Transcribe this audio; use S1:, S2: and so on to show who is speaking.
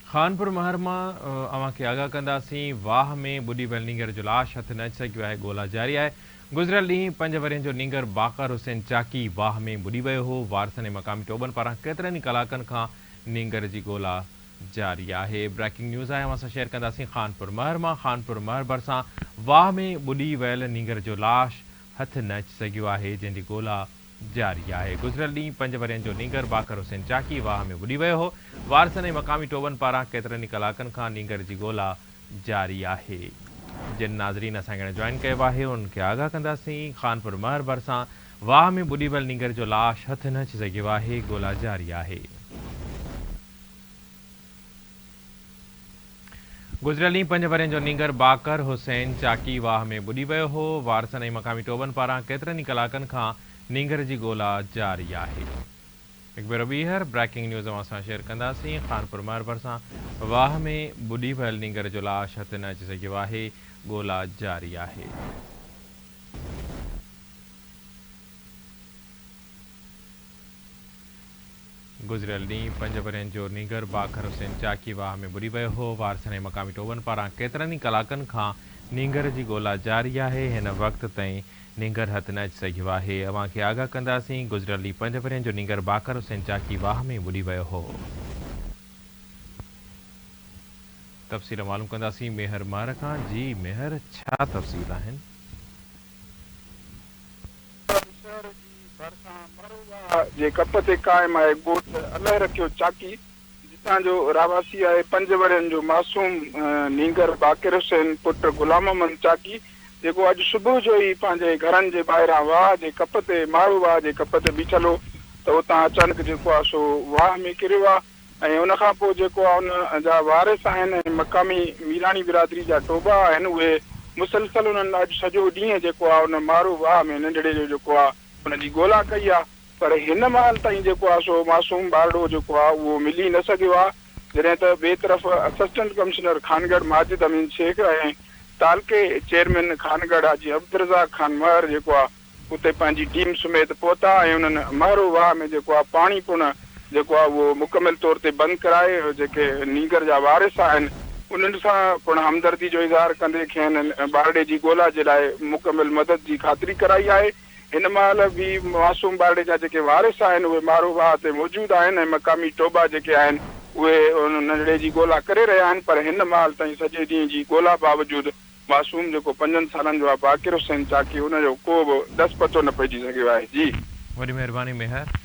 S1: खानपुर महर मां अवांखे आगाह कंदासीं। वाह में बुॾी वियल नींगर जो लाश हथ न अची सघियो आहे, ॻोल्हा जारी आहे। गुज़िरियल ॾींहुं 5 वरियनि जो नींगर बाक़र हुसैन चाकी वाह में बुॾी वियो हो। वारसनि ऐं मक़ामी टोबनि पारां केतिरनि ई कलाकनि खां नींगर जी ॻोल्हा जारी आहे। ब्रेकिंग न्यूज़ आहे, असां शेयर कंदासीं खानपुर महर मां। खानपुर महर भरिसां वाह में बुॾी वियल नींगर जो लाश हथ न अची सघियो आहे, जंहिंजी ॻोल्हा जारी आहे। गुज़िरियल ॾींहुं 5 वरियनि जो नींगर बाक़र हुसैन चाकी वाह में बुॾी वियो हो। वारसनि ऐं मक़ामी टोबनि पारां केतिरनि ई कलाकनि खां नींगर जी ॻोल्हा जारी आहे। जिन नाज़रीन असांखे हाणे जॉइन कयो आहे उनखे आगाह कंदासीं। खानपुर महर भरिसां वाह में बुॾी वियल नींगर जो लाश हथ न अची सघियो आहे, ॻोल्हा जारी आहे। गुज़िरियल ॾींहुं 5 वरियनि जो नींगर बाक़र हुसैन चाकी वाह में बुॾी वियो हो। वारसनि ऐं मक़ामी टोबनि पारां केतिरनि ई कलाकनि खां नींगर जी ॻोल्हा जारी आहे। हिकु भेरो ॿीहर ब्रेकिंग न्यूज़ असां शेयर कंदासीं। खानपुर महर भरिसां वाह में बुॾी वियल नींगर जो लाश हथ न अची सघियो आहे, ॻोल्हा जारी आहे। गुज़िरियल ॾींहुं 5 वरियनि जो नींगर बाक़र हुसैन चाकी वाह में बुॾी वियो हो। वारसनि ऐं मक़ामी टोबनि पारां केतिरनि ई कलाकनि खां नींगर जी ॻोल्हा जारी आहे। हिन वक़्त ताईं नींगर हथ न अची सघियो आहे। अवांखे आगाह कंदासीं। गुज़िरियल ॾींहुं 5 वरियनि जो नींगर बाक़र हुसैन चाकी वाह में बुॾी वियो हो। तफ़सील मालूम कंदासीं मेहर महर खां। जी मेहर, छा तफ़सील आहिनि?
S2: जे कप ते क़ाइम आहे ॻोठ अलाह रखियो चाकी, जितां जो रावासी आहे 5 वरियनि जो मासूम नींगर बाक़िर हुसैन पुट गुलाम मोहम्मद चाकी, जेको अॼु सुबुह जो ई पंहिंजे घरनि जे ॿाहिरां वाह जे कप ते मारू वाह जे कप ते बीठल हो त उतां अचानक जेको आहे सो वाह में किरियो आहे। ऐं उनखां पोइ जेको आहे उन जा वारिस आहिनि ऐं मक़ामी मीराणी बिरादरी जा टोबा आहिनि, उहे मुसलसल उन्हनि अॼु सॼो ॾींहुं जेको आहे उन मारू वाह में नंढड़े जो जेको आहे उनजी ॻोल्हा कई आहे। पर हिन महिल ताईं जेको आहे सो मासूम ॿारड़ो जेको आहे उहो मिली न सघियो आहे। जॾहिं त ॿिए तरफ़ असिस्टेंट कमिश्नर खानगढ़ माजिद अमीन शेख ऐं तालके चेयरमैन खानगढ़ हाजी अब्दुर्रज़ाक खान महर जेको आहे उते पंहिंजी टीम समेत पहुता ऐं उन्हनि महरो वाह में जेको आहे पाणी पुण जेको आहे उहो मुकमिल तौर ते बंदि कराए जेके नींगर जा वारिस आहिनि उन्हनि सां पिणु हमदर्दी जो इज़हार कंदे खेनि ॿारड़े जी ॻोल्हा जे लाइ मुकमिल मदद जी ख़ातिरी कराई आहे। हिन महिल बि मासूम ॿारड़े जा जेके वारिस आहिनि उहे मारू वाह ते मौजूदु आहिनि ऐं मक़ामी टोबा जेके आहिनि उहे उन नंढड़े जी ॻोल्हा करे रहिया आहिनि। पर हिन महिल ताईं सॼे ॾींहं जी ॻोल्हा बावजूदि मासूम जेको 5 सालनि जो आहे बाक़िर हुसैन चाकी उनजो को बि दस पतो न पइजी सघियो आहे। जी
S1: वॾी महिरबानी मेहर।